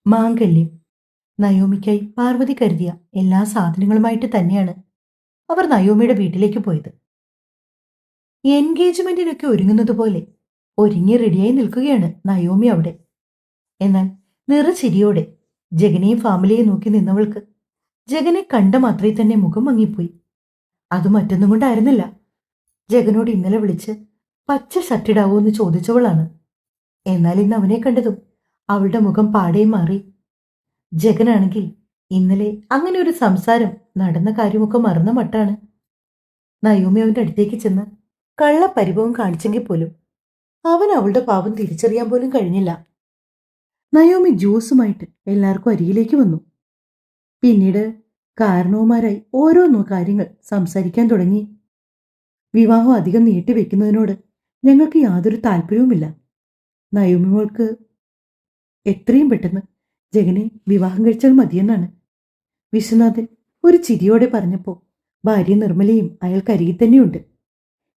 മാംഗല്യം. നയോമിക്കായി പാർവതി കരുതിയ എല്ലാ സാധനങ്ങളുമായിട്ട് തന്നെയാണ് അവർ നയോമിയുടെ വീട്ടിലേക്ക് പോയത്. എൻഗേജ്മെന്റിനൊക്കെ ഒരുങ്ങുന്നത് പോലെ ഒരുങ്ങി റെഡിയായി നിൽക്കുകയാണ് നയോമി അവിടെ. എന്നാൽ നിറചിരിയോടെ ജഗനെയും ഫാമിലിയെ നോക്കി നിന്നവൾക്ക് ജഗനെ കണ്ട മാത്രമേ തന്നെ മുഖം മങ്ങിപ്പോയി. അത് മറ്റൊന്നും കൊണ്ടായിരുന്നില്ല. ജഗനോട് ഇന്നലെ വിളിച്ച് പച്ച ഷർട്ടിടാവോ എന്ന് ചോദിച്ചവളാണ്. എന്നാൽ ഇന്ന് അവനെ കണ്ടതും അവളുടെ മുഖം പാടെ മാറി. ജഗനാണെങ്കിൽ ഇന്നലെ അങ്ങനെ ഒരു സംസാരം നടന്ന കാര്യമൊക്കെ മറന്ന മട്ടാണ്. നയോമി അവന്റെ അടുത്തേക്ക് ചെന്ന് കള്ള പരിഭവം കാണിച്ചെങ്കിൽ പോലും അവൻ അവളുടെ പാവം തിരിച്ചറിയാൻ പോലും കഴിഞ്ഞില്ല. നയോമി ജ്യൂസുമായിട്ട് എല്ലാവർക്കും അരികിലേക്ക് വന്നു. പിന്നീട് കാരണവുമാരായി ഓരോന്നോ കാര്യങ്ങൾ സംസാരിക്കാൻ തുടങ്ങി. വിവാഹം അധികം നീട്ടിവെക്കുന്നതിനോട് ഞങ്ങൾക്ക് യാതൊരു താല്പര്യവുമില്ല. നയോമി മോൾക്ക് എത്രയും പെട്ടെന്ന് ജഗനെ വിവാഹം കഴിച്ചാൽ മതിയെന്നാണ്. വിശ്വനാഥൻ ഒരു ചിരിയോടെ പറഞ്ഞപ്പോൾ ഭാര്യ നിർമ്മലയും അയാൾക്കരികിൽ തന്നെയുണ്ട്.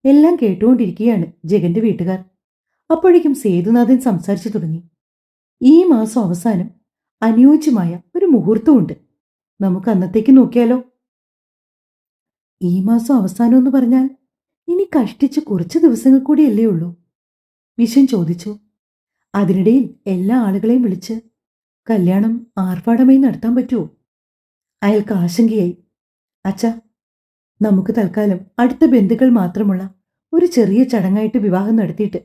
എല്ലാം കേട്ടുകൊണ്ടിരിക്കുകയാണ് ജഗന്റെ വീട്ടുകാർ. അപ്പോഴേക്കും സേതുനാഥൻ സംസാരിച്ചു തുടങ്ങി. ഈ മാസം അവസാനം അനുയോജ്യമായ ഒരു മുഹൂർത്തമുണ്ട്. നമുക്ക് അന്നത്തേക്ക് നോക്കിയാലോ? ഈ മാസം അവസാനം എന്ന് പറഞ്ഞാൽ ഇനി കഷ്ടിച്ച് കുറച്ച് ദിവസങ്ങൾ കൂടിയല്ലേ ഉള്ളൂ? വിശ്വൻ ചോദിച്ചു. അതിനിടയിൽ എല്ലാ ആളുകളെയും വിളിച്ച് കല്യാണം ആർഭാടമായി നടത്താൻ പറ്റുമോ? അയാൾക്ക് ആശങ്കയായി. അച്ഛാ, നമുക്ക് തൽക്കാലം അടുത്ത ബന്ധുക്കൾ മാത്രമുള്ള ഒരു ചെറിയ ചടങ്ങായിട്ട് വിവാഹം നടത്തിയിട്ട്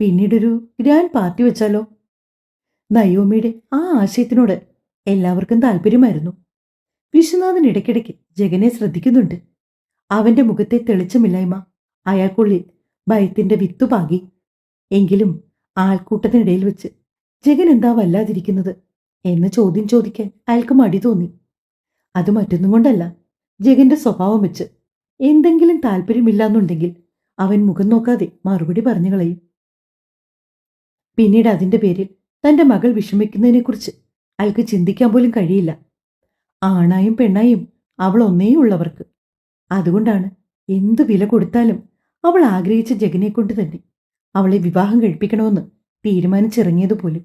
പിന്നീടൊരു ഗ്രാൻഡ് പാർട്ടി വെച്ചാലോ? നയോമിയുടെ ആ ആശയത്തിനോട് എല്ലാവർക്കും താല്പര്യമായിരുന്നു. വിശ്വനാഥൻ ഇടയ്ക്കിടയ്ക്ക് ജഗനെ ശ്രദ്ധിക്കുന്നുണ്ട്. അവന്റെ മുഖത്തെ തെളിച്ചമില്ലായ്മ അയാൾക്കുള്ളിൽ ഭയത്തിന്റെ വിത്തുപാകി. എങ്കിലും ആൾക്കൂട്ടത്തിനിടയിൽ വെച്ച് ജഗൻ എന്താ വല്ലാതിരിക്കുന്നത് എന്ന ചോദ്യം ചോദിക്കാൻ അയാൾക്ക് മടി തോന്നി. അത് മറ്റൊന്നും കൊണ്ടല്ല, ജഗന്റെ സ്വഭാവം വെച്ച് എന്തെങ്കിലും താല്പര്യമില്ലാന്നുണ്ടെങ്കിൽ അവൻ മുഖം നോക്കാതെ മറുപടി പറഞ്ഞു കളയും. പിന്നീട് അതിന്റെ പേരിൽ തന്റെ മകൾ വിഷമിക്കുന്നതിനെക്കുറിച്ച് അയാൾക്ക് ചിന്തിക്കാൻ പോലും കഴിയില്ല. ആണായും പെണ്ണായും അവൾ ഒന്നേ ഉള്ളവർക്ക്. അതുകൊണ്ടാണ് എന്തു വില കൊടുത്താലും അവൾ ആഗ്രഹിച്ച ജഗനെക്കൊണ്ട് തന്നെ അവളെ വിവാഹം കഴിപ്പിക്കണമെന്ന് തീരുമാനിച്ചിറങ്ങിയതുപോലും.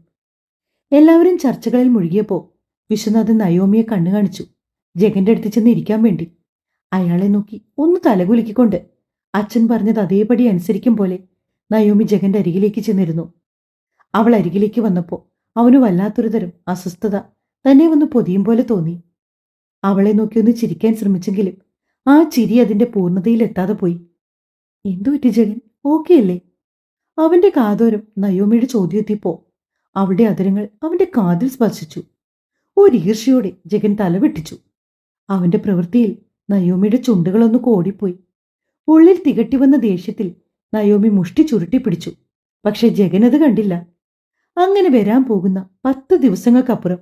എല്ലാവരും ചർച്ചകളിൽ മുഴുകിയപ്പോൾ വിശ്വനാഥൻ നയോമിയെ കണ്ണു കാണിച്ചു ജഗന്റെ അടുത്ത് ചെന്ന് ഇരിക്കാൻ വേണ്ടി. അയാളെ നോക്കി ഒന്ന് തലകുലുക്കിക്കൊണ്ട് അച്ഛൻ പറഞ്ഞത് അതേപടി അനുസരിക്കും പോലെ നയോമി ജഗന്റെ അരികിലേക്ക് ചെന്നിരുന്നു. അവൾ അരികിലേക്ക് വന്നപ്പോൾ അവന് വല്ലാത്തൊരു തരം അസ്വസ്ഥത തന്നെ വന്ന് പൊതിയും പോലെ തോന്നി. അവളെ നോക്കി ഒന്ന് ചിരിക്കാൻ ശ്രമിച്ചെങ്കിലും ആ ചിരി അതിന്റെ പൂർണ്ണതയിലെത്താതെ പോയി. എന്തു പറ്റി ജഗൻ, ഓക്കെ അല്ലേ? അവന്റെ കാതോരം നയോമിയുടെ ചോദ്യമെത്തിയപ്പോ അവളുടെ അതരങ്ങൾ അവന്റെ കാതിൽ സ്പർശിച്ചു. ഒരു ഈർഷ്യയോടെ ജഗൻ തലവെട്ടിച്ചു. അവന്റെ പ്രവൃത്തിയിൽ നയോമിയുടെ ചുണ്ടുകളൊന്ന് കോടിപ്പോയി. ഉള്ളിൽ തികട്ടി വന്ന ദേഷ്യത്തിൽ നയോമി മുഷ്ടി ചുരുട്ടി പിടിച്ചു. പക്ഷെ ജഗൻ അത് കണ്ടില്ല. അങ്ങനെ വരാൻ പോകുന്ന 10 ദിവസങ്ങൾക്കപ്പുറം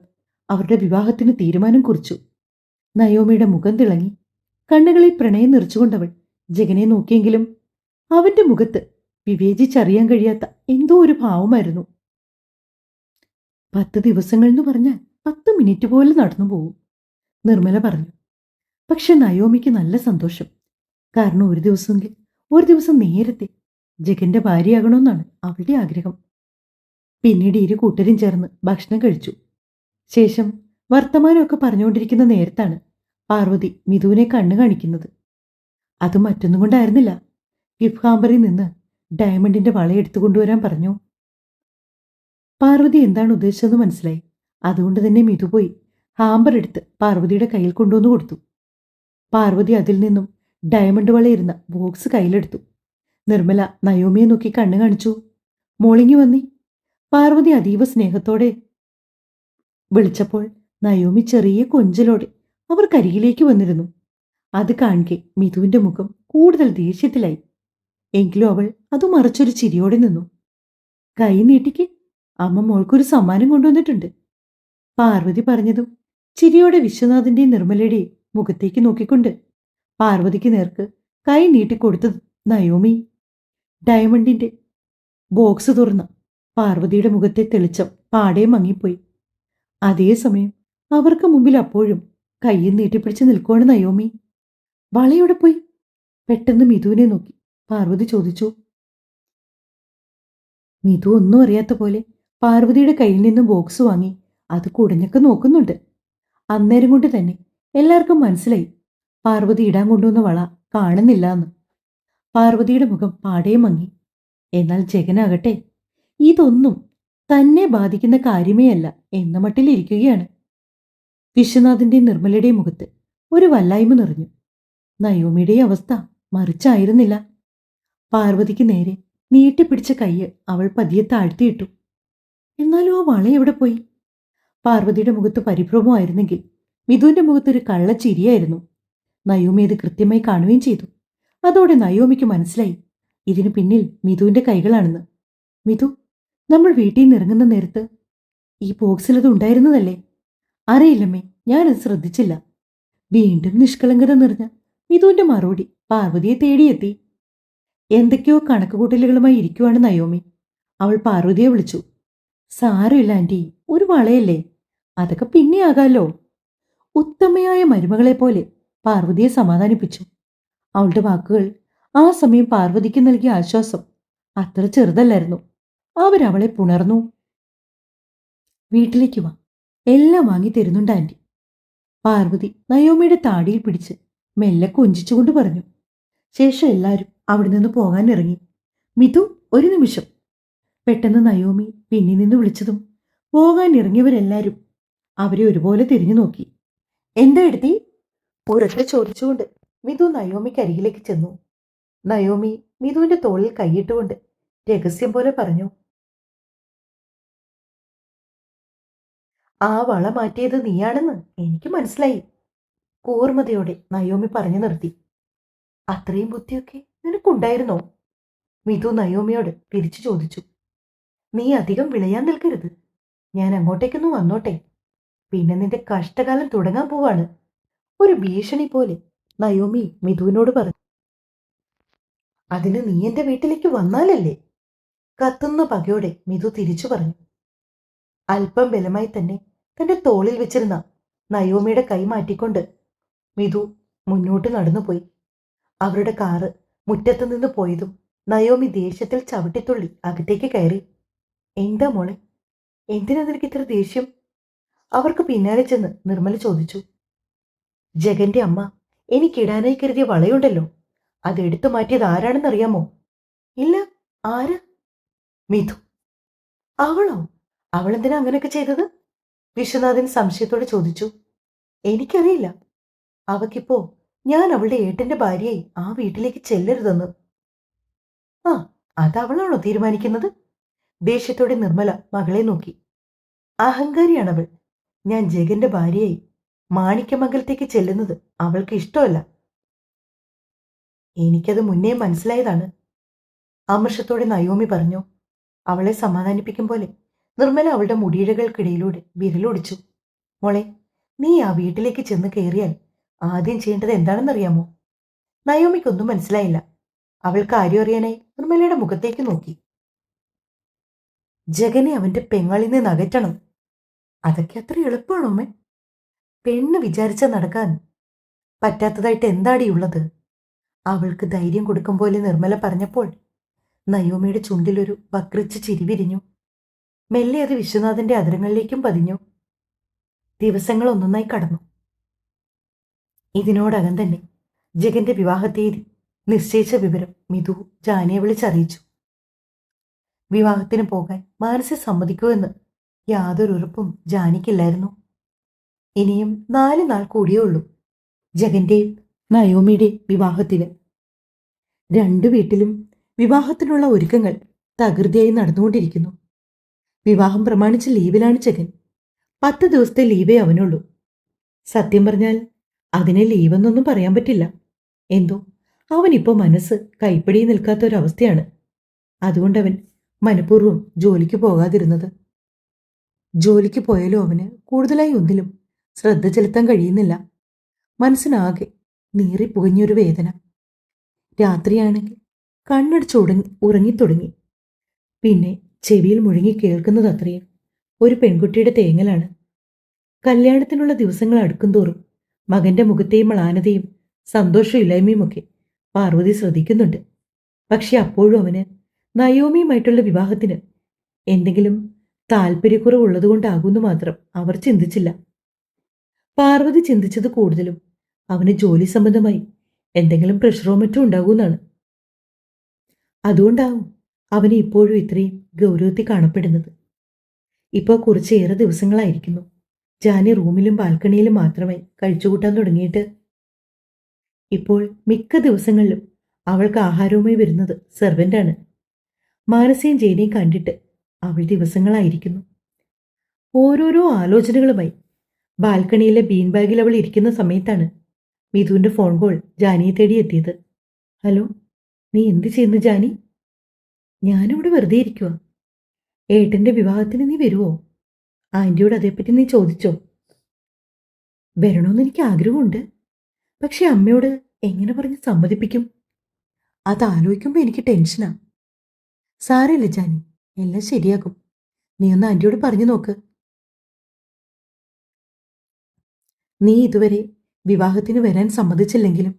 അവരുടെ വിവാഹത്തിന് തീരുമാനം കുറിച്ചു. നയോമിയുടെ മുഖം തിളങ്ങി. കണ്ണുകളിൽ പ്രണയം നിറച്ചുകൊണ്ടവൾ ജഗനെ നോക്കിയെങ്കിലും അവന്റെ മുഖത്ത് വിവേചിച്ചറിയാൻ കഴിയാത്ത എന്തോ ഒരു ഭാവമായിരുന്നു. 10 ദിവസങ്ങൾ എന്ന് പറഞ്ഞാൽ 10 മിനിറ്റ് പോലെ നടന്നു പോകും, നിർമ്മല പറഞ്ഞു. പക്ഷെ നയോമിക്ക് നല്ല സന്തോഷം. കാരണം ഒരു ദിവസം നേരത്തെ ജഗന്റെ ഭാര്യയാകണമെന്നാണ് അവളുടെ ആഗ്രഹം. പിന്നീട് ഇരു കൂട്ടരും ചേർന്ന് ഭക്ഷണം കഴിച്ചു. ശേഷം വർത്തമാനമൊക്കെ പറഞ്ഞുകൊണ്ടിരിക്കുന്ന നേരത്താണ് പാർവതി മിഥുവിനെ കണ്ണു കാണിക്കുന്നത്. അത് മറ്റൊന്നും കൊണ്ടായിരുന്നില്ല. ഗിഫ്റ്റ് ഹാമ്പറിൽ നിന്ന് ഡയമണ്ടിന്റെ വള എടുത്തുകൊണ്ടുവരാൻ പറഞ്ഞു. പാർവതി എന്താണ് ഉദ്ദേശിച്ചതെന്ന് മനസ്സിലായി. അതുകൊണ്ട് തന്നെ മിഥു പോയി ഹാമ്പർ എടുത്ത് പാർവതിയുടെ കയ്യിൽ കൊണ്ടുവന്നു കൊടുത്തു. പാർവതി അതിൽ നിന്നും ഡയമണ്ട് വളയിരുന്ന ബോക്സ് കയ്യിലെടുത്തു. നിർമ്മല നയോമിയെ നോക്കി കണ്ണു കാണിച്ചു. മോളിങ്ങി വന്നി. പാർവതി അതീവ സ്നേഹത്തോടെ വിളിച്ചപ്പോൾ നയോമി ചെറിയ കൊഞ്ചലോടെ അവർക്കരികിലേക്ക് വന്നിരുന്നു. അത് കാണെ മിഥുവിന്റെ മുഖം കൂടുതൽ ദേഷ്യത്തിലായി. എങ്കിലും അവൾ അത് മറച്ചൊരു ചിരിയോടെ നിന്നു. കൈ നീട്ടിക്ക്, അമ്മ മോൾക്കൊരു സമ്മാനം കൊണ്ടുവന്നിട്ടുണ്ട്. പാർവതി പറഞ്ഞതും ചിരിയോടെ വിശ്വനാഥന്റെയും നിർമ്മലയുടെയും മുഖത്തേക്ക് നോക്കിക്കൊണ്ട് പാർവതിക്ക് നേർക്ക് കൈ നീട്ടിക്കൊടുത്തത് നയോമി. ഡയമണ്ടിന്റെ ബോക്സ് തുറന്ന പാർവതിയുടെ മുഖത്തെ തെളിച്ചം പാടെ മങ്ങിപ്പോയി. അതേസമയം അവർക്ക് മുമ്പിൽ അപ്പോഴും കയ്യിൽ നീട്ടിപ്പിടിച്ച് നിൽക്കുവാണ് നയോമി. വളയോടെ പോയി? പെട്ടെന്ന് മിഥുവിനെ നോക്കി പാർവതി ചോദിച്ചു. മിഥു ഒന്നും അറിയാത്ത പോലെ പാർവതിയുടെ കയ്യിൽ നിന്നും ബോക്സ് വാങ്ങി അത് കുടഞ്ഞൊക്കെ നോക്കുന്നുണ്ട്. അന്നേരം കൊണ്ട് തന്നെ എല്ലാവർക്കും മനസ്സിലായി പാർവതി ഇടാൻ കൊണ്ടുവന്ന വള കാണുന്നില്ല എന്ന്. പാർവതിയുടെ മുഖം പാടേ മങ്ങി. എന്നാൽ ജഗനാകട്ടെ ഇതൊന്നും തന്നെ ബാധിക്കുന്ന കാര്യമേ അല്ല എന്ന മട്ടിലിരിക്കുകയാണ്. വിശ്വനാഥിന്റെയും നിർമ്മലയുടെയും മുഖത്ത് ഒരു വല്ലായ്മ നിറഞ്ഞു. നയോമിയുടെയും അവസ്ഥ മറിച്ചായിരുന്നില്ല. പാർവതിക്ക് നേരെ നീട്ടിപ്പിടിച്ച കയ്യ് അവൾ പതിയെ താഴ്ത്തിയിട്ടു. എന്നാലും ആ വള എവിടെ പോയി? പാർവതിയുടെ മുഖത്ത് പരിഭ്രമമായിരുന്നെങ്കിൽ മിഥുവിന്റെ മുഖത്തൊരു കള്ളച്ചിരിയായിരുന്നു. നയോമി അത് കൃത്യമായി കാണുകയും ചെയ്തു. അതോടെ നയോമിക്ക് മനസ്സിലായി ഇതിനു പിന്നിൽ മിഥുവിന്റെ കൈകളാണെന്ന്. മിഥു, നമ്മൾ വീട്ടിൽ നിന്ന് ഇറങ്ങുന്ന നേരത്ത് ഈ ബോക്സിലത് ഉണ്ടായിരുന്നതല്ലേ? അറിയില്ലമ്മേ, ഞാനത് ശ്രദ്ധിച്ചില്ല. വീണ്ടും നിഷ്കളങ്കത നിറഞ്ഞ മിഥുവിന്റെ മറുപടി പാർവതിയെ തേടിയെത്തി. എന്തൊക്കെയോ കണക്കുകൂട്ടലുകളുമായി ഇരിക്കുവാണ് നയോമി. അവൾ പാർവതിയെ വിളിച്ചു. സാരമില്ല ആന്റി, ഒരു വളയല്ലേ, അതൊക്കെ പിന്നെ ആകാലോ. ഉത്തമയായ മരുമകളെ പോലെ പാർവതിയെ സമാധാനിപ്പിച്ചു. അവളുടെ വാക്കുകൾ ആ സമയം പാർവതിക്ക് നൽകിയ ആശ്വാസം അത്ര ചെറുതല്ലായിരുന്നു. അവരവളെ പുണർന്നു. വീട്ടിലേക്ക് വാ, എല്ലാം വാങ്ങി തരുന്നുണ്ട് ആന്റി. പാർവതി നയോമിയുടെ താടിയിൽ പിടിച്ച് മെല്ലെ കൊഞ്ചിച്ചുകൊണ്ട് പറഞ്ഞു. ശേഷം എല്ലാവരും അവിടെ നിന്ന് പോകാൻ ഇറങ്ങി. മിഥു, ഒരു നിമിഷം. പെട്ടെന്ന് നയോമി പിന്നിൽ നിന്ന് വിളിച്ചതും പോകാൻ ഇറങ്ങിയവരെല്ലാരും അവരെ ഒരുപോലെ തിരിഞ്ഞു നോക്കി. എന്താ എടുത്തി? ഉറക്കെ ചോദിച്ചുകൊണ്ട് മിഥു നയോമിക്ക് അരികിലേക്ക് ചെന്നു. നയോമി മിഥുവിന്റെ തോളിൽ കൈയിട്ടുകൊണ്ട് രഹസ്യം പോലെ പറഞ്ഞു. ആ വള മാറ്റിയത് നീയാണെന്ന് എനിക്ക് മനസ്സിലായി. കൂർമതയോടെ നയോമി പറഞ്ഞു നിർത്തി. അത്രയും ബുദ്ധിയൊക്കെ നിനക്കുണ്ടായിരുന്നോ? മിഥു നയോമിയോട് തിരിച്ചു ചോദിച്ചു. നീ അധികം വിളയാൻ നിൽക്കരുത്. ഞാൻ അങ്ങോട്ടേക്കൊന്ന് വന്നോട്ടെ. പിന്നെ നിന്റെ കഷ്ടകാലം തുടങ്ങാൻ പോവാണ്. ഒരു ഭീഷണി പോലെ നയോമി മിഥുവിനോട് പറഞ്ഞു. അതിന് നീ എന്റെ വീട്ടിലേക്ക് വന്നാലല്ലേ? കത്തുന്ന പകയോടെ മിഥു തിരിച്ചു പറഞ്ഞു. അല്പം ബലമായി തന്നെ തന്റെ തോളിൽ വെച്ചിരുന്ന നയോമിയുടെ കൈ മാറ്റിക്കൊണ്ട് മിഥു മുന്നോട്ട് നടന്നുപോയി. അവരുടെ കാറ് മുറ്റത്തു നിന്ന് പോയതും നയോമി ദേഷ്യത്തിൽ ചവിട്ടിത്തുള്ളി അകത്തേക്ക് കയറി. എന്താ മോളെ, എന്തിനാ നിനക്ക് ഇത്ര ദേഷ്യം? അവർക്ക് പിന്നാലെ ചെന്ന് നിർമ്മല ചോദിച്ചു. ജഗന്റെ അമ്മ എനിക്കിടാനായി കരുതിയ വളയുണ്ടല്ലോ, അതെടുത്തു മാറ്റിയത് ആരാണെന്നറിയാമോ? ഇല്ല, ആര്? മിഥു. അവളോ? അവളെന്തിനാ അങ്ങനെയൊക്കെ ചെയ്തത്? വിശ്വനാഥൻ സംശയത്തോടെ ചോദിച്ചു. എനിക്കറിയില്ല. അവക്കിപ്പോ ഞാൻ അവളുടെ ഏട്ടന്റെ ഭാര്യയായി ആ വീട്ടിലേക്ക് ചെല്ലരുതെന്ന്. ആ, അതവളാണോ തീരുമാനിക്കുന്നത്? ദേഷ്യത്തോടെ നിർമ്മല മകളെ നോക്കി. അഹങ്കാരിയാണവൾ. ഞാൻ ജഗന്റെ ഭാര്യയായി മാണിക്യമംഗലത്തേക്ക് ചെല്ലുന്നത് അവൾക്ക് ഇഷ്ടമല്ല. എനിക്കത് മുന്നേ മനസ്സിലായതാണ്. ആമർഷത്തോടെ നയോമി പറഞ്ഞു. അവളെ സമാധാനിപ്പിക്കും പോലെ നിർമ്മല അവളുടെ മുടിയിഴകൾക്കിടയിലൂടെ വിരലൊടിച്ചു. മോളെ, നീ ആ വീട്ടിലേക്ക് ചെന്ന് കയറിയാൽ ആദ്യം ചെയ്യേണ്ടത് എന്താണെന്നറിയാമോ? നയോമിക്കൊന്നും മനസ്സിലായില്ല. അവൾ കാര്യം അറിയാനായി നിർമ്മലയുടെ മുഖത്തേക്ക് നോക്കി. ജഗനെ അവന്റെ പെങ്ങളിൽ നിന്ന് അകറ്റണം. അതൊക്കെ അത്ര എളുപ്പമാണോ മേ? പെണ്ണ് വിചാരിച്ച നടക്കാൻ പറ്റാത്തതായിട്ട് എന്താടിയുള്ളത്? അവൾക്ക് ധൈര്യം കൊടുക്കും പോലെ നിർമ്മല പറഞ്ഞപ്പോൾ നയോമിയുടെ ചുണ്ടിലൊരു വക്രിച്ച ചിരി വിരിഞ്ഞു. മെല്ലെ അത് വിശ്വനാഥന്റെ അതിരങ്ങളിലേക്കും പതിഞ്ഞു. ദിവസങ്ങൾ ഒന്നൊന്നായി കടന്നു. ഇതിനോടകം തന്നെ ജഗന്റെ വിവാഹത്തീയതി നിശ്ചയിച്ച വിവരം മിഥു ജാനിയെ വിളിച്ചറിയിച്ചു. വിവാഹത്തിന് പോകാൻ മാനസി സമ്മതിക്കുമെന്ന് യാതൊരു ഉറപ്പും ജാനിക്കില്ലായിരുന്നു. ഇനിയും 4 നാൾ കൂടിയേ ഉള്ളൂ ജഗന്റെയും നയോമിയുടെയും വിവാഹത്തിന്. രണ്ടു വീട്ടിലും വിവാഹത്തിനുള്ള ഒരുക്കങ്ങൾ തകൃതിയായി നടന്നുകൊണ്ടിരിക്കുന്നു. വിവാഹം പ്രമാണിച്ച് ലീവിലാണ് ജഗൻ. 10 ദിവസത്തെ ലീവേ അവനുള്ളൂ. സത്യം പറഞ്ഞാൽ അതിനെ ലീവെന്നൊന്നും പറയാൻ പറ്റില്ല. എന്തോ അവനിപ്പോ മനസ്സ് കൈപ്പിടി നിൽക്കാത്തൊരവസ്ഥയാണ്. അതുകൊണ്ടവൻ മനഃപൂർവ്വം ജോലിക്ക് പോകാതിരുന്നത്. ജോലിക്ക് പോയാലും അവന് കൂടുതലായി ഒന്നിലും ശ്രദ്ധ ചെലുത്താൻ കഴിയുന്നില്ല. മനസ്സിനാകെ നീറിപ്പുകഞ്ഞൊരു വേദന. രാത്രിയാണെങ്കിൽ കണ്ണടച്ച് ഉറങ്ങിത്തുടങ്ങി. പിന്നെ ചെവിയിൽ മുഴുങ്ങി കേൾക്കുന്നത് അത്രയും ഒരു പെൺകുട്ടിയുടെ തേങ്ങലാണ്. കല്യാണത്തിനുള്ള ദിവസങ്ങൾ അടുക്കുംതോറും മകന്റെ മുഖത്തെയും മ്ലാനതയും സന്തോഷമില്ലായ്മയുമൊക്കെ പാർവതി ശ്രദ്ധിക്കുന്നുണ്ട്. പക്ഷെ അപ്പോഴും അവന് നയോമിയുമായിട്ടുള്ള വിവാഹത്തിന് എന്തെങ്കിലും താല്പര്യക്കുറവുള്ളതുകൊണ്ടാകുന്നു മാത്രം അവർ ചിന്തിച്ചില്ല. പാർവതി ചിന്തിച്ചത് കൂടുതലും അവന് ജോലി സംബന്ധമായി എന്തെങ്കിലും പ്രഷറോ മറ്റോ ഉണ്ടാകുമെന്നാണ്. അതുകൊണ്ടാവും അവന് ഇപ്പോഴും ഇത്രയും ഗൗരവത്തിൽ കാണപ്പെടുന്നത്. ഇപ്പോൾ കുറച്ചേറെ ദിവസങ്ങളായിരിക്കുന്നു ജാനി റൂമിലും ബാൽക്കണിയിലും മാത്രമായി കഴിച്ചുകൂട്ടാൻ തുടങ്ങിയിട്ട്. ഇപ്പോൾ മിക്ക ദിവസങ്ങളിലും അവൾക്ക് ആഹാരവുമായി വരുന്നത് സെർവൻ്റാണ്. മാനസയും ജയനെയും കണ്ടിട്ട് അവൾ ദിവസങ്ങളായിരിക്കുന്നു. ഓരോരോ ആലോചനകളുമായി ബാൽക്കണിയിലെ ബീൻ ബാഗിൽ അവൾ ഇരിക്കുന്ന സമയത്താണ് മിഥുവിൻ്റെ ഫോൺ കോൾ ജാനിയെ തേടി എത്തിയത്. ഹലോ, നീ എന്ത് ചെയ്യുന്നു ജാനി? ഞാനിവിടെ വെറുതെ ഇരിക്കുക. ഏട്ടൻ്റെ വിവാഹത്തിന് നീ വരുമോ? ആൻറ്റിയോട് അതേപ്പറ്റി നീ ചോദിച്ചോ? വരണമെന്ന് എനിക്ക് ആഗ്രഹമുണ്ട്. പക്ഷെ അമ്മയോട് എങ്ങനെ പറഞ്ഞ് സമ്മതിപ്പിക്കും? അതാലോചിക്കുമ്പോൾ എനിക്ക് ടെൻഷനാ. സാരമില്ല ജാനി, എല്ലാം ശരിയാകും. നീ ഒന്ന് ആൻറ്റിയോട് പറഞ്ഞു നോക്ക്. നീ ഇതുവരെ വിവാഹത്തിന് വരാൻ സമ്മതിച്ചില്ലെങ്കിലും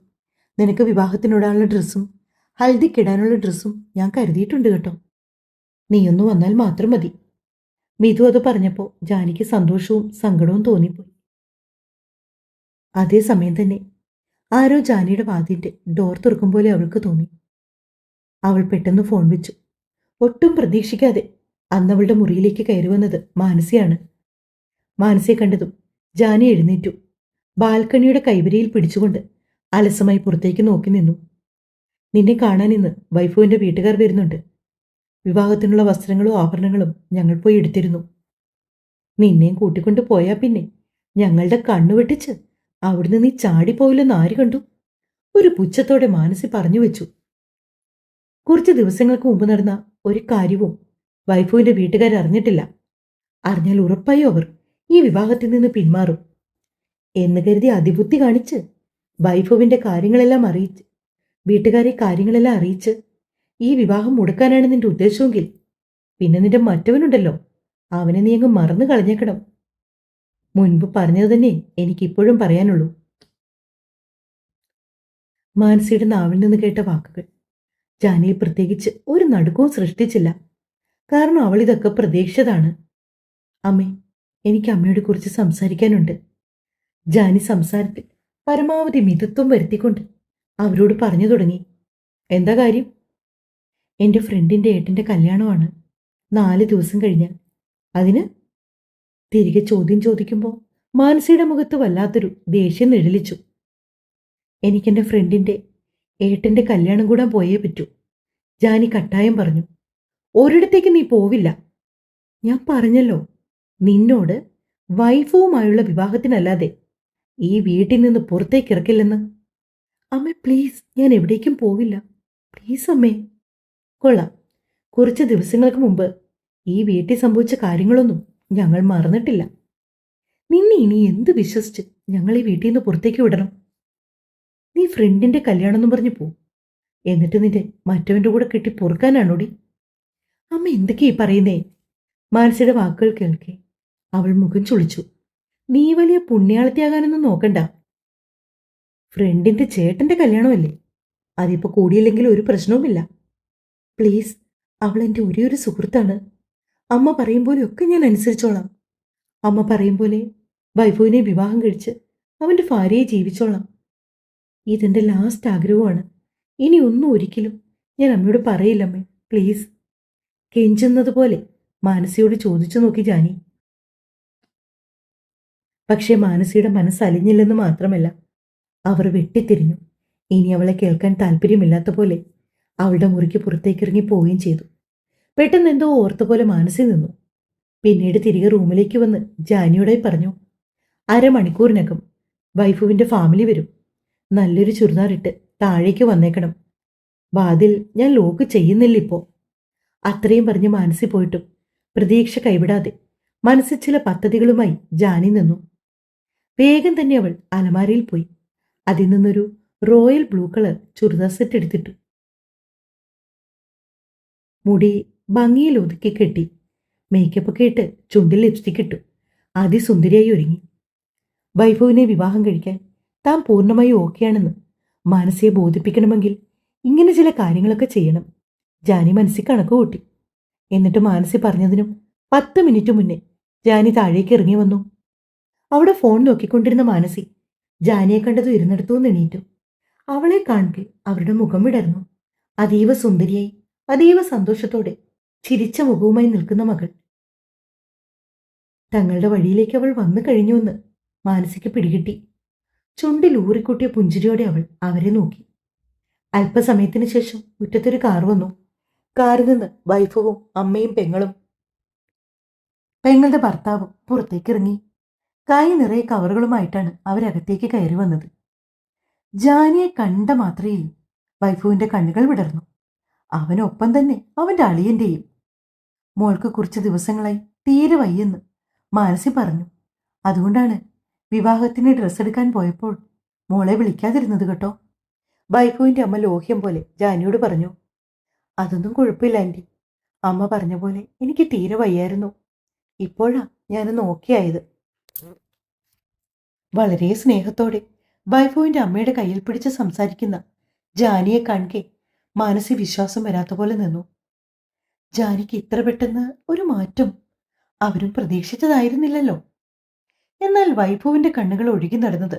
നിനക്ക് വിവാഹത്തിനിടാനുള്ള ഡ്രസ്സും ഹൽദിക്കിടാനുള്ള ഡ്രസ്സും ഞാൻ കരുതിയിട്ടുണ്ട് കേട്ടോ. നീയൊന്നു വന്നാൽ മാത്രം മതി. മിഥു അത് പറഞ്ഞപ്പോൾ ജാനിക്ക് സന്തോഷവും സങ്കടവും തോന്നിപ്പോയി. അതേസമയം തന്നെ ആരോ ജാനിയുടെ വാതിലിൻ്റെ ഡോർ തുറക്കും പോലെ അവൾക്ക് തോന്നി. അവൾ പെട്ടെന്ന് ഫോൺ വെച്ചു. ഒട്ടും പ്രതീക്ഷിക്കാതെ അന്നവളുടെ മുറിയിലേക്ക് കയറി വന്നത് മാനസിയാണ്. മാനസിയെ കണ്ടതും ജാനി എഴുന്നേറ്റു. ബാൽക്കണിയുടെ കൈവരിയിൽ പിടിച്ചുകൊണ്ട് അലസമായി പുറത്തേക്ക് നോക്കി നിന്നു. നിന്നെ കാണാൻ ഇന്ന് വൈഫുവിൻ്റെ വീട്ടുകാർ വരുന്നുണ്ട്. വിവാഹത്തിനുള്ള വസ്ത്രങ്ങളും ആഭരണങ്ങളും ഞങ്ങൾ പോയി എടുത്തിരുന്നു. നിന്നെയും കൂട്ടിക്കൊണ്ട് പോയാൽ പിന്നെ ഞങ്ങളുടെ കണ്ണു വെട്ടിച്ച് അവിടുന്ന് നീ ചാടിപ്പോയില്ലെന്ന് ആര് കണ്ടു? ഒരു പുച്ഛത്തോടെ മാനസി പറഞ്ഞു വെച്ചു. കുറച്ച് ദിവസങ്ങൾക്ക് മുമ്പ് നടന്ന ഒരു കാര്യവും വൈഫുവിൻ്റെ വീട്ടുകാർ അറിഞ്ഞിട്ടില്ല. അറിഞ്ഞാൽ ഉറപ്പായും അവർ ഈ വിവാഹത്തിൽ നിന്ന് പിന്മാറും എന്ന് കരുതി അതിബുദ്ധി കാണിച്ച് വൈഫുവിൻ്റെ കാര്യങ്ങളെല്ലാം അറിയിച്ച് വീട്ടുകാരെ കാര്യങ്ങളെല്ലാം അറിയിച്ച് ഈ വിവാഹം മുടക്കാനാണ് നിന്റെ ഉദ്ദേശമെങ്കിൽ പിന്നെ നിന്റെ മറ്റവനുണ്ടല്ലോ, അവനെ നീ അങ്ങ് മറന്നു കളഞ്ഞേക്കണം. മുൻപ് പറഞ്ഞത് തന്നെ എനിക്കിപ്പോഴും പറയാനുള്ളൂ. മാനസിയുടെ നാവിൽ നിന്ന് കേട്ട വാക്കുകൾ ജാനിയെ പ്രത്യേകിച്ച് ഒരു നടുക്കവും സൃഷ്ടിച്ചില്ല. കാരണം അവൾ ഇതൊക്കെ പ്രതീക്ഷിച്ചതാണ്. അമ്മേ, എനിക്ക് അമ്മയോട് കുറിച്ച് സംസാരിക്കാനുണ്ട്. ജാനി സംസാരത്തിൽ പരമാവധി മിതത്വം വരുത്തിക്കൊണ്ട് അവരോട് പറഞ്ഞു തുടങ്ങി. എന്താ കാര്യം? എൻ്റെ ഫ്രണ്ടിൻ്റെ ഏട്ടൻ്റെ കല്യാണമാണ് 4 ദിവസം കഴിഞ്ഞാൽ. അതിന്? തിരികെ ചോദ്യം ചോദിക്കുമ്പോൾ മാനസിയുടെ മുഖത്ത് വല്ലാത്തൊരു ദേഷ്യം നിഴലിച്ചു. എനിക്കെൻ്റെ ഫ്രണ്ടിൻ്റെ ഏട്ടൻ്റെ കല്യാണം കൂടാൻ പോയേ പറ്റൂ. ജാനി കട്ടായം പറഞ്ഞു. ഒരിടത്തേക്ക് നീ പോവില്ല. ഞാൻ പറഞ്ഞല്ലോ നിന്നോട് വൈഫുവുമായുള്ള വിവാഹത്തിനല്ലാതെ ഈ വീട്ടിൽ നിന്ന് പുറത്തേക്ക് ഇറക്കില്ലെന്ന്. അമ്മേ പ്ലീസ്, ഞാൻ എവിടേക്കും പോവില്ല. പ്ലീസ് അമ്മേ. കൊള്ളാം, കുറച്ച് ദിവസങ്ങൾക്ക് മുമ്പ് ഈ വീട്ടിൽ സംഭവിച്ച കാര്യങ്ങളൊന്നും ഞങ്ങൾ മറന്നിട്ടില്ല. നിന്നെ ഇനി എന്ത് വിശ്വസിച്ച് ഞങ്ങൾ ഈ വീട്ടിൽ നിന്ന് പുറത്തേക്ക് വിടണം? നീ ഫ്രണ്ടിൻ്റെ കല്യാണം എന്നും പറഞ്ഞു പോ. എന്നിട്ട് നിന്റെ മറ്റവൻ്റെ കൂടെ കെട്ടി പൊറുക്കാനാണോടി? അമ്മ എന്തൊക്കെയാ പറയുന്നേ? മാനസിയുടെ വാക്കുകൾ കേൾക്കെ അവൾ മുഖം ചുളിച്ചു. നീ വലിയ പുണ്യാളത്തിയാകാനൊന്നും നോക്കണ്ട. ഫ്രണ്ടിൻ്റെ ചേട്ടൻ്റെ കല്യാണമല്ലേ, അതിപ്പോൾ കൂടിയില്ലെങ്കിൽ ഒരു പ്രശ്നവുമില്ല. പ്ലീസ്, അവൾ എൻ്റെ ഒരേ ഒരു സുഹൃത്താണ്. അമ്മ പറയും പോലെയൊക്കെ ഞാൻ അനുസരിച്ചോളാം. അമ്മ പറയും പോലെ വൈഫുവിനെ വിവാഹം കഴിച്ച് അവൻ്റെ ഭാര്യയെ ജീവിച്ചോളാം. ഇതെൻ്റെ ലാസ്റ്റ് ആഗ്രഹമാണ്. ഇനി ഒന്നും ഒരിക്കലും ഞാൻ അമ്മയോട് പറയില്ലമ്മേ, പ്ലീസ്. കെഞ്ചുന്നത് പോലെ മാനസിയോട് ചോദിച്ചു നോക്കി ജാനി. പക്ഷേ മാനസിയുടെ മനസ്സ് അലിഞ്ഞില്ലെന്ന് മാത്രമല്ല, അവർ വെട്ടിത്തിരിഞ്ഞു. ഇനി അവളെ കേൾക്കാൻ താല്പര്യമില്ലാത്ത പോലെ അവളുടെ മുറിക്ക് പുറത്തേക്കിറങ്ങി പോവുകയും ചെയ്തു. പെട്ടെന്ന് എന്തോ ഓർത്ത പോലെ മാനസി നിന്നു. പിന്നീട് തിരികെ റൂമിലേക്ക് വന്ന് ജാനിയോടായി പറഞ്ഞു. 1/2 മണിക്കൂറിനകം വൈഫുവിൻ്റെ ഫാമിലി വരും. നല്ലൊരു ചുരിദാറിട്ട് താഴേക്ക് വന്നേക്കണം. വാതിൽ ഞാൻ ലോക്ക് ചെയ്യുന്നില്ല ഇപ്പോൾ. അത്രയും പറഞ്ഞ് മാനസി പോയിട്ടും പ്രതീക്ഷ കൈവിടാതെ മനസ്സിൽ ചില പദ്ധതികളുമായി ജാനി നിന്നു. വേഗം തന്നെ അവൾ അലമാരയിൽ പോയി അതിൽ നിന്നൊരു royal blue colour churidar set എടുത്തിട്ടു. മുടി ഭംഗിയിൽ ഒതുക്കി കെട്ടി മേക്കപ്പൊക്കെ ഇട്ട് ചുണ്ടിൽ ലിപ്സ്റ്റിക് ഇട്ടു അതിസുന്ദരിയായി ഒരുങ്ങി. വൈഭവിനെ വിവാഹം കഴിക്കാൻ താൻ പൂർണ്ണമായി ഓക്കെയാണെന്ന് മാനസിയെ ബോധിപ്പിക്കണമെങ്കിൽ ഇങ്ങനെ ചില കാര്യങ്ങളൊക്കെ ചെയ്യണം. ജാനി മനസ്സിൽ കണക്ക് കൂട്ടി. എന്നിട്ട് മാനസി പറഞ്ഞതിനും 10 മിനിറ്റ് മുന്നേ ജാനി താഴേക്ക് ഇറങ്ങി വന്നു. അവിടെ ഫോൺ നോക്കിക്കൊണ്ടിരുന്ന മാനസി ജാനിയെ കണ്ടത് ഇരുന്നിടത്തുനിന്ന് എണീറ്റു. അവളെ കാണുമ്പോൾ അവരുടെ മുഖം വിടർന്നു. അതീവ സുന്ദരിയായി, അതീവ സന്തോഷത്തോടെ ചിരിച്ച മുഖവുമായി നിൽക്കുന്ന മകൾ. തങ്ങളുടെ വഴിയിലേക്ക് അവൾ വന്നു കഴിഞ്ഞുവെന്ന് മാനസിക്ക് പിടികിട്ടി. ചുണ്ടിൽ ഊറിക്കൂട്ടിയ പുഞ്ചിരിയോടെ അവൾ അവരെ നോക്കി. അല്പസമയത്തിന് ശേഷം മുറ്റത്തൊരു കാർ വന്നു. കാറിൽ നിന്ന് വൈഫവും അമ്മയും പെങ്ങളുടെ ഭർത്താവും പുറത്തേക്കിറങ്ങി. കൈ നിറയെ കവറുകളുമായിട്ടാണ് അവരകത്തേക്ക് കയറി വന്നത്. ജാനിയെ കണ്ട മാത്രയിൽ വൈഫുവിന്റെ കണ്ണുകൾ വിടർന്നു. അവനൊപ്പം തന്നെ അവന്റെ അളിയന്റെയും. മോൾക്ക് കുറച്ച് ദിവസങ്ങളായി തീരെ വയ്യെന്ന് മാനസി പറഞ്ഞു. അതുകൊണ്ടാണ് വിവാഹത്തിന് ഡ്രസ്സ് എടുക്കാൻ പോയപ്പോൾ മോളെ വിളിക്കാതിരുന്നത് കേട്ടോ. വൈഫുവിന്റെ അമ്മ ലോഹ്യം പോലെ ജാനിയോട് പറഞ്ഞു. അതൊന്നും കുഴപ്പമില്ല ആൻറ്റി. അമ്മ പറഞ്ഞ പോലെ എനിക്ക് തീരെ വയ്യായിരുന്നു. ഇപ്പോഴാ ഞാനൊന്ന് ഓക്കെ ആയത്. വളരെ സ്നേഹത്തോടെ വൈഫുവിന്റെ അമ്മയുടെ കയ്യിൽ പിടിച്ച് സംസാരിക്കുന്ന ജാനിയെ കാണെ മാനസി വിശ്വാസം വരാത്ത പോലെ നിന്നു. ജാനിക്ക് ഇത്ര പെട്ടെന്ന് ഒരു മാറ്റം അവരും പ്രതീക്ഷിച്ചതായിരുന്നില്ലല്ലോ. എന്നാൽ വൈഭവിന്റെ കണ്ണുകൾ ഒഴുകി നടന്നത്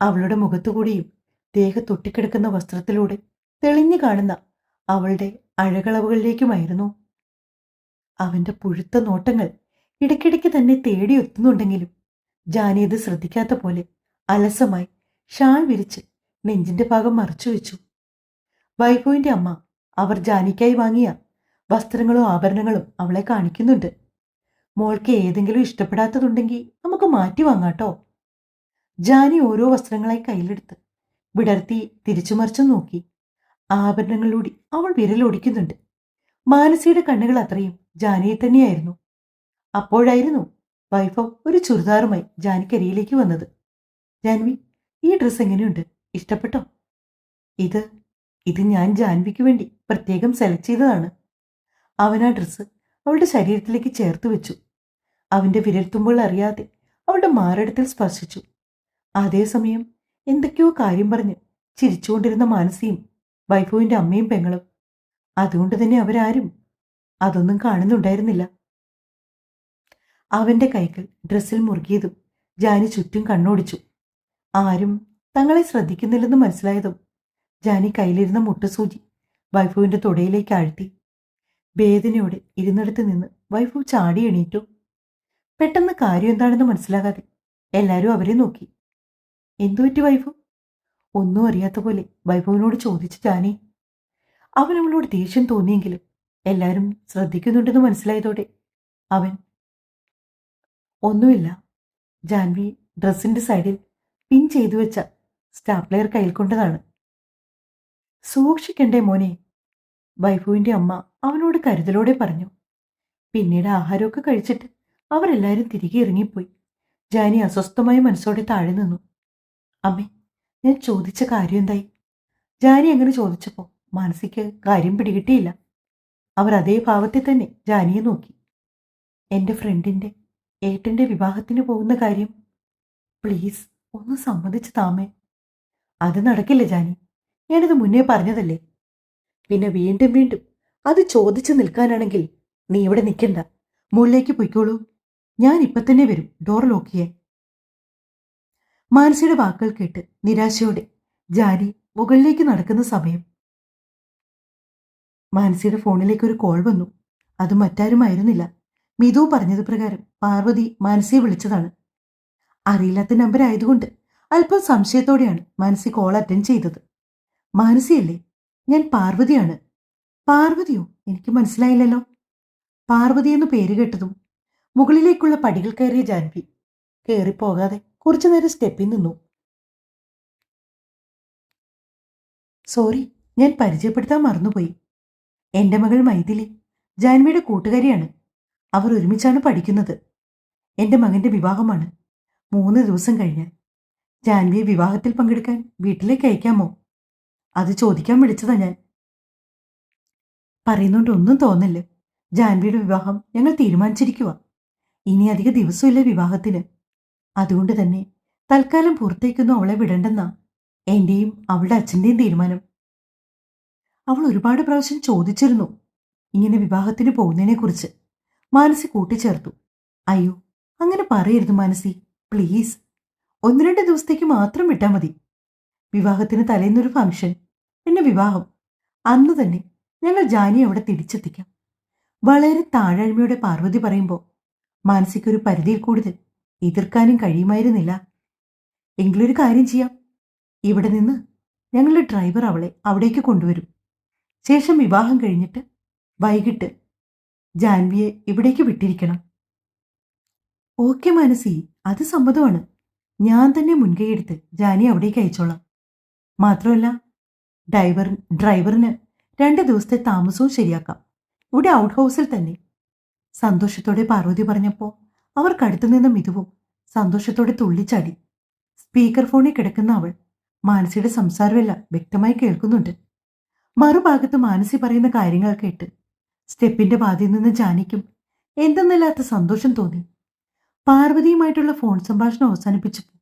അവളുടെ മുഖത്തുകൂടിയും ദേഹത്തൊട്ടിക്കിടക്കുന്ന വസ്ത്രത്തിലൂടെ തെളിഞ്ഞു കാണുന്ന അവളുടെ അഴകളവുകളിലേക്കുമായിരുന്നു. അവന്റെ പുഴുത്ത നോട്ടങ്ങൾ ഇടയ്ക്കിടയ്ക്ക് തന്നെ തേടിയെത്തുന്നുണ്ടെങ്കിലും ജാനി അത് ശ്രദ്ധിക്കാത്ത പോലെ അലസമായി ഷാൾ വിരിച്ച് നെഞ്ചിന്റെ ഭാഗം മറച്ചു വെച്ചു. വൈഭവിന്റെ അമ്മ അവർ ജാനിക്കായി വാങ്ങിയ വസ്ത്രങ്ങളും ആഭരണങ്ങളും അവളെ കാണിക്കുന്നുണ്ട്. മോൾക്ക് ഏതെങ്കിലും ഇഷ്ടപ്പെടാത്തതുണ്ടെങ്കിൽ നമുക്ക് മാറ്റി വാങ്ങാട്ടോ. ജാനി ഓരോ വസ്ത്രങ്ങളായി കയ്യിലെടുത്ത് വിടർത്തി തിരിച്ചു മറിച്ചു നോക്കി. ആഭരണങ്ങളിലൂടെ അവൾ വിരലൊടിക്കുന്നുണ്ട്. മാനസിയുടെ കണ്ണുകൾ അത്രയും ജാനിയെ തന്നെയായിരുന്നു. അപ്പോഴായിരുന്നു വൈഭവ് ഒരു ചുരിദാറുമായി ജാനിക്കരിയിലേക്ക് വന്നത്. ജാൻവി, ഈ ഡ്രസ്സ് എങ്ങനെയുണ്ട്? ഇഷ്ടപ്പെട്ടോ? ഇത് ഞാൻ ജാൻവിക്ക് വേണ്ടി പ്രത്യേകം സെലക്ട് ചെയ്തതാണ്. അവൻ ആ ഡ്രസ്സ് അവളുടെ ശരീരത്തിലേക്ക് ചേർത്ത് വെച്ചു. അവന്റെ വിരൽത്തുമ്പോൾ അറിയാതെ അവളുടെ മാറിടത്തിൽ സ്പർശിച്ചു. അതേസമയം എന്തൊക്കെയോ കാര്യം പറഞ്ഞ് ചിരിച്ചുകൊണ്ടിരുന്ന മാനസിയും വൈഭവിന്റെ അമ്മയും പെങ്ങളും. അതുകൊണ്ട് തന്നെ അവരാരും അതൊന്നും കാണുന്നുണ്ടായിരുന്നില്ല. അവന്റെ കൈകൾ ഡ്രസ്സിൽ മുറുകിയതും ജാനി ചുറ്റും കണ്ണോടിച്ചു. ആരും തങ്ങളെ ശ്രദ്ധിക്കുന്നില്ലെന്ന് മനസ്സിലായതും ജാനി കയ്യിലിരുന്ന മുട്ടസൂചി വൈഭവിന്റെ തുടയിലേക്ക് ആഴ്ത്തി. വേദനയോടെ ഇരുന്നിടത്ത് നിന്ന് വൈഭവ് ചാടി എണീറ്റു. പെട്ടെന്ന് കാര്യം എന്താണെന്ന് മനസ്സിലാകാതെ എല്ലാവരും അവരെ നോക്കി. എന്തുപറ്റി വൈഭവ്? ഒന്നും അറിയാത്ത പോലെ വൈഭവിനോട് ചോദിച്ചു ജാനി. അവൻ അവളോട് ദേഷ്യം തോന്നിയെങ്കിലും എല്ലാവരും ശ്രദ്ധിക്കുന്നുണ്ടെന്ന് മനസ്സിലായതോടെ അവൻ, ഒന്നുമില്ല. ജാൻവി ഡ്രസ്സിന്റെ സൈഡിൽ പിൻ ചെയ്തു വെച്ച സ്റ്റാപ്ലെയർ കയ്യിൽ കൊണ്ടതാണ്. സൂക്ഷിക്കണ്ടേ മോനെ, വൈഭവിന്റെ അമ്മ അവനോട് കരുതലോടെ പറഞ്ഞു. പിന്നീട് ആഹാരമൊക്കെ കഴിച്ചിട്ട് അവരെല്ലാവരും തിരികെ ഇറങ്ങിപ്പോയി. ജാനി അസ്വസ്ഥമായ മനസ്സോടെ താഴെ നിന്നു. അമ്മേ, ഞാൻ ചോദിച്ച കാര്യം എന്തായി? ജാനി അങ്ങനെ ചോദിച്ചപ്പോൾ മാനസിക്ക് കാര്യം പിടികിട്ടിയില്ല. അവർ അതേ ഭാവത്തിൽ തന്നെ ജാനിയെ നോക്കി. എൻ്റെ ഫ്രണ്ടിൻ്റെ ഏട്ടൻ്റെ വിവാഹത്തിന് പോകുന്ന കാര്യം പ്ലീസ് ഒന്ന് സമ്മതിച്ച് താമേ. അത് നടക്കില്ല ജാനി, ഞാനിത് മുന്നേ പറഞ്ഞതല്ലേ. പിന്നെ വീണ്ടും വീണ്ടും അത് ചോദിച്ചു നിൽക്കാനാണെങ്കിൽ നീ ഇവിടെ നിൽക്കണ്ട, മുകളിലേക്ക് പൊയ്ക്കോളൂ. ഞാൻ ഇപ്പം തന്നെ വരും, ഡോർ ലോക്ക് ചെയ്യാൻ. മാനസിയുടെ വാക്കുകൾ കേട്ട് നിരാശയോടെ ജാനി മുകളിലേക്ക് നടക്കുന്ന സമയം മാനസിയുടെ ഫോണിലേക്ക് ഒരു കോൾ വന്നു. അത് മറ്റാരുമായിരുന്നില്ല. മിതു പറഞ്ഞത് പ്രകാരം പാർവതി മാനസിയെ വിളിച്ചതാണ്. അറിയില്ലാത്ത നമ്പർ ആയതുകൊണ്ട് അല്പം സംശയത്തോടെയാണ് മാനസി കോൾ അറ്റൻഡ് ചെയ്തത്. മാനസിയല്ലേ? ഞാൻ പാർവതിയാണ്. പാർവതിയോ? എനിക്ക് മനസ്സിലായില്ലല്ലോ. പാർവതി എന്ന് പേര് കേട്ടതും മുകളിലേക്കുള്ള പടികൾ കയറിയ ജാൻവി കയറിപ്പോകാതെ കുറച്ചു നേരം സ്റ്റെപ്പിൽ നിന്നു. സോറി, ഞാൻ പരിചയപ്പെടുത്താൻ മറന്നുപോയി. എൻ്റെ മകൾ മൈഥിലി ജാൻവിയുടെ കൂട്ടുകാരിയാണ്. അവർ ഒരുമിച്ചാണ് പഠിക്കുന്നത്. എൻ്റെ മകന്റെ വിവാഹമാണ് 3 ദിവസം കഴിഞ്ഞാൽ. ജാൻവിയെ വിവാഹത്തിൽ പങ്കെടുക്കാൻ വീട്ടിലേക്ക് അയക്കാമോ? അത് ചോദിക്കാൻ വിളിച്ചതാ ഞാൻ. പറയുന്നോണ്ട് ഒന്നും തോന്നില്ല. ജാൻവിയുടെ വിവാഹം ഞങ്ങൾ തീരുമാനിച്ചിരിക്കുക. ഇനി അധിക ദിവസമില്ല വിവാഹത്തിന്. അതുകൊണ്ട് തന്നെ തൽക്കാലം പുറത്തേക്കൊന്നും അവളെ വിടണ്ടെന്നാ എന്റെയും അവളുടെ അച്ഛൻ്റെയും തീരുമാനം. അവൾ ഒരുപാട് പ്രാവശ്യം ചോദിച്ചിരുന്നു ഇങ്ങനെ വിവാഹത്തിന് പോകുന്നതിനെക്കുറിച്ച്. മാനസി കൂട്ടിച്ചേർത്തു. അയ്യോ, അങ്ങനെ പറയരുത് മാനസി, പ്ലീസ്. 1-2 ദിവസത്തേക്ക് മാത്രം വിട്ടാൽ മതി. വിവാഹത്തിന് തലേന്നൊരു ഫംഗ്ഷൻ, പിന്നെ വിവാഹം. അന്ന് തന്നെ ഞങ്ങൾ ജാനിയെ അവിടെ തിരിച്ചെത്തിക്കാം. വളരെ താഴാഴ്മയോടെ പാർവതി പറയുമ്പോൾ മാനസിക്കൊരു പരിധിയിൽ കൂടുതൽ എതിർക്കാനും കഴിയുമായിരുന്നില്ല. എങ്കിലൊരു കാര്യം ചെയ്യാം. ഇവിടെ നിന്ന് ഞങ്ങളുടെ ഡ്രൈവർ അവളെ അവിടേക്ക് കൊണ്ടുവരും. ശേഷം വിവാഹം കഴിഞ്ഞിട്ട് വൈകിട്ട് ജാൻവിയെ ഇവിടേക്ക് വിട്ടിരിക്കണം. ഓക്കെ മാനസി, അത് സമ്മതമാണ്. ഞാൻ തന്നെ മുൻകൈയെടുത്ത് ജാനിയെ അവിടേക്ക് അയച്ചോളാം. മാത്രമല്ല, ഡ്രൈവറിന് 2 ദിവസത്തെ താമസവും ശരിയാക്കാം. ഇവിടെ ഔട്ട് ഹൗസിൽ തന്നെ. സന്തോഷത്തോടെ പാർവതി പറഞ്ഞപ്പോൾ അവർക്കടുത്തു നിന്ന് മിതുവും സന്തോഷത്തോടെ തുള്ളിച്ചാടി. സ്പീക്കർ ഫോണിൽ കിടക്കുന്ന അവൾ മാനസിയുടെ സംസാരമെല്ലാം വ്യക്തമായി കേൾക്കുന്നുണ്ട്. മറുഭാഗത്ത് മാനസി പറയുന്ന കാര്യങ്ങൾ കേട്ട് സ്റ്റെപ്പിന്റെ പാതയിൽ നിന്ന് ജാനിക്കും എന്തെന്നില്ലാത്ത സന്തോഷം തോന്നി. പാർവതിയുമായിട്ടുള്ള ഫോൺ സംഭാഷണം അവസാനിപ്പിച്ചപ്പോൾ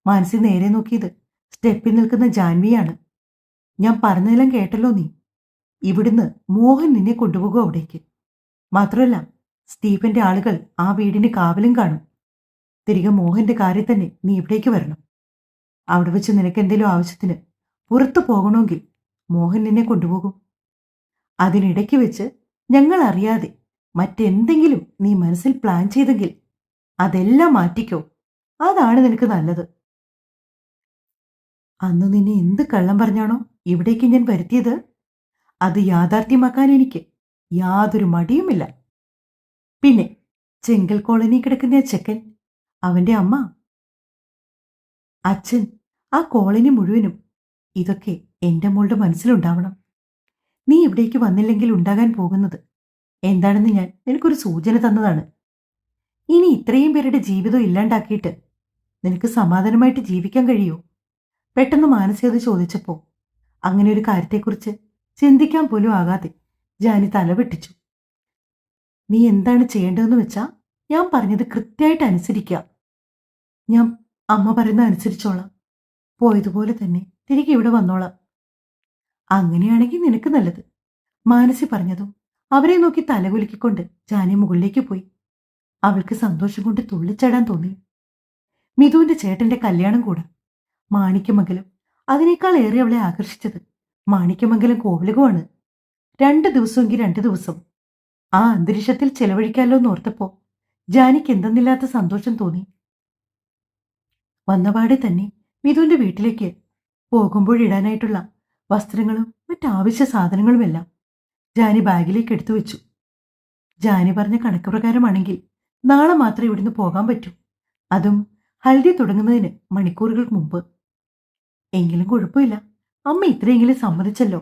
മാനസി നേരെ നോക്കിയത് സ്റ്റെപ്പിൽ നിൽക്കുന്ന ജാൻവിയാണ്. ഞാൻ പറഞ്ഞതെല്ലാം കേട്ടല്ലോ നീ. ഇവിടുന്ന് മോഹൻ നിന്നെ കൊണ്ടുപോകും അവിടേക്ക്. മാത്രമല്ല, സ്റ്റീഫന്റെ ആളുകൾ ആ വീടിന് കാവലും കാണും. തിരികെ മോഹന്റെ കാര്യം തന്നെ നീ ഇവിടേക്ക് വരണം. അവിടെ വെച്ച് നിനക്ക് എന്തെങ്കിലും ആവശ്യത്തിന് പുറത്തു പോകണമെങ്കിൽ മോഹൻ നിന്നെ കൊണ്ടുപോകും. അതിനിടയ്ക്ക് വെച്ച് ഞങ്ങൾ അറിയാതെ മറ്റെന്തെങ്കിലും നീ മനസ്സിൽ പ്ലാൻ ചെയ്തെങ്കിൽ അതെല്ലാം മാറ്റിക്കോ. അതാണ് നിനക്ക് നല്ലത്. അന്ന് നിന്നെ എന്ത് കള്ളം പറഞ്ഞാണോ ഇവിടേക്ക് ഞാൻ വരുത്തിയത്, അത് യാഥാർത്ഥ്യമാക്കാൻ എനിക്ക് യാതൊരു മടിയുമില്ല. പിന്നെ ചെങ്കൽ കോളനി കിടക്കുന്ന ചെക്കൻ, അവന്റെ അമ്മ, അച്ഛൻ, ആ കോളനി മുഴുവനും, ഇതൊക്കെ എന്റെ മോളുടെ മനസ്സിലുണ്ടാവണം. നീ ഇവിടേക്ക് വന്നില്ലെങ്കിൽ ഉണ്ടാകാൻ പോകുന്നത് എന്താണെന്ന് ഞാൻ നിനക്കൊരു സൂചന തന്നതാണ്. ഇനി ഇത്രയും പേരുടെ ജീവിതം ഇല്ലാണ്ടാക്കിയിട്ട് നിനക്ക് സമാധാനമായിട്ട് ജീവിക്കാൻ കഴിയോ? പെട്ടെന്ന് മാനസി അത് ചോദിച്ചപ്പോൾ അങ്ങനെ ഒരു കാര്യത്തെക്കുറിച്ച് ചിന്തിക്കാൻ പോലും ആകാതെ ജാനി തലവെട്ടിച്ചു. നീ എന്താണ് ചെയ്യേണ്ടതെന്ന് വെച്ചാ ഞാൻ പറഞ്ഞത് കൃത്യമായിട്ട് അനുസരിക്കുക. ഞാൻ അമ്മ പറയുന്ന അനുസരിച്ചോളാം. പോയതുപോലെ തന്നെ തിരികെ ഇവിടെ വന്നോളാം. അങ്ങനെയാണെങ്കിൽ നിനക്ക് നല്ലത്. മാനസി പറഞ്ഞതും അവരെ നോക്കി തലകുലുക്കിക്കൊണ്ട് ജാനി മുകളിലേക്ക് പോയി. അവൾക്ക് സന്തോഷം കൊണ്ട് തുള്ളിച്ചാടാൻ തോന്നി. മിഥുവിന്റെ ചേട്ടന്റെ കല്യാണം കൂടാ. മാണിക്യമംഗലം. അതിനേക്കാൾ ഏറെ അവളെ ആകർഷിച്ചത് മാണിക്യമംഗലം കോവിലകമാണ്. 2 ദിവസമെങ്കിൽ 2 ദിവസം ആ അന്തരീക്ഷത്തിൽ ചെലവഴിക്കാമല്ലോ എന്നോർത്തപ്പോ ജാനിക്ക് എന്തെന്നില്ലാത്ത സന്തോഷം തോന്നി. വന്നപാടെ തന്നെ മിഥുവിന്റെ വീട്ടിലേക്ക് പോകുമ്പോഴിടാനായിട്ടുള്ള വസ്ത്രങ്ങളും മറ്റാവശ്യ സാധനങ്ങളുമെല്ലാം ജാനി ബാഗിലേക്ക് എടുത്തു വെച്ചു. ജാനി പറഞ്ഞ കണക്ക് പ്രകാരമാണെങ്കിൽ നാളെ മാത്രമേ ഇവിടുന്ന് പോകാൻ പറ്റൂ. അതും ഹൽദി തുടങ്ങുന്നതിന് മണിക്കൂറുകൾ മുമ്പ്. എങ്കിലും കുഴപ്പമില്ല, അമ്മ ഇത്രയെങ്കിലും സമ്മതിച്ചല്ലോ.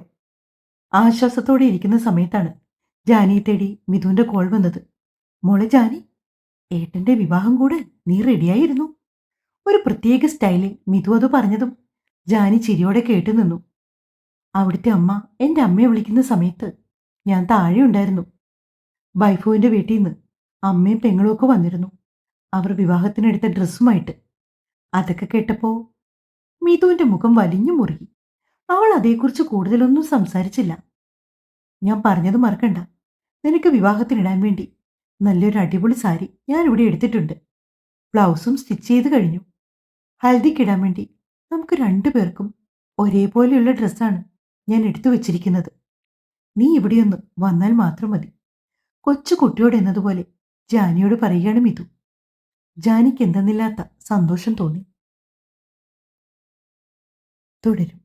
ആശ്വാസത്തോടെ ഇരിക്കുന്ന സമയത്താണ് ജാനിയെ തേടി മിഥുവിന്റെ കോൾ വന്നത്. മോളെ ജാനി, ഏട്ടന്റെ വിവാഹം കൂടെ നീ റെഡിയായിരുന്നു. ഒരു പ്രത്യേക സ്റ്റൈലിൽ മിഥു അത് പറഞ്ഞതും ജാനി ചിരിയോടെ കേട്ടു നിന്നു. അവിടുത്തെ അമ്മ എന്റെ അമ്മയെ വിളിക്കുന്ന സമയത്ത് ഞാൻ താഴെ ഉണ്ടായിരുന്നു. വൈഫുവിന്റെ വീട്ടിൽ നിന്ന് അമ്മയും പെങ്ങളും ഒക്കെ വന്നിരുന്നു. അവർ വിവാഹത്തിനെടുത്ത ഡ്രസ്സുമായിട്ട്. അതൊക്കെ കേട്ടപ്പോ മിഥുവിന്റെ മുഖം വലിഞ്ഞു മുറുകി. അവൾ അതേക്കുറിച്ച് കൂടുതലൊന്നും സംസാരിച്ചില്ല. ഞാൻ പറഞ്ഞത് മറക്കണ്ട, നിനക്ക് വിവാഹത്തിനിടാൻ വേണ്ടി നല്ലൊരു അടിപൊളി സാരി ഞാൻ ഇവിടെ എടുത്തിട്ടുണ്ട്. ബ്ലൗസും സ്റ്റിച്ച് ചെയ്ത് കഴിഞ്ഞു. ഹൽദിക്കിടാൻ വേണ്ടി നമുക്ക് 2 പേർക്കും ഒരേപോലെയുള്ള ഡ്രസ്സാണ് ഞാൻ എടുത്തു വച്ചിരിക്കുന്നത്. നീ ഇവിടെയൊന്ന് വന്നാൽ മാത്രം മതി. കൊച്ചു കുട്ടിയോട് എന്നതുപോലെ ജാനിയോട് പറയുകയാണ് മിഥു. ജാനിക്ക് എന്തെന്നില്ലാത്ത സന്തോഷം തോന്നി. തുടരും.